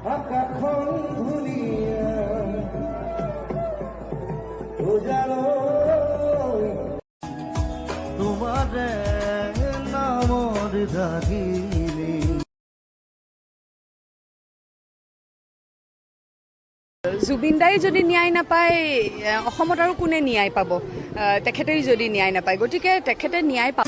আকাশখন ধুনীয়া তোমাৰে নামৰ দাগিলে জুবিন দাই যদি ন্যায় নাপায় অসমত আৰু কোনে ন্যায় পাব তেখেতেই যদি ন্যায় নাপায় গতিকে তেখেতে ন্যায় পাব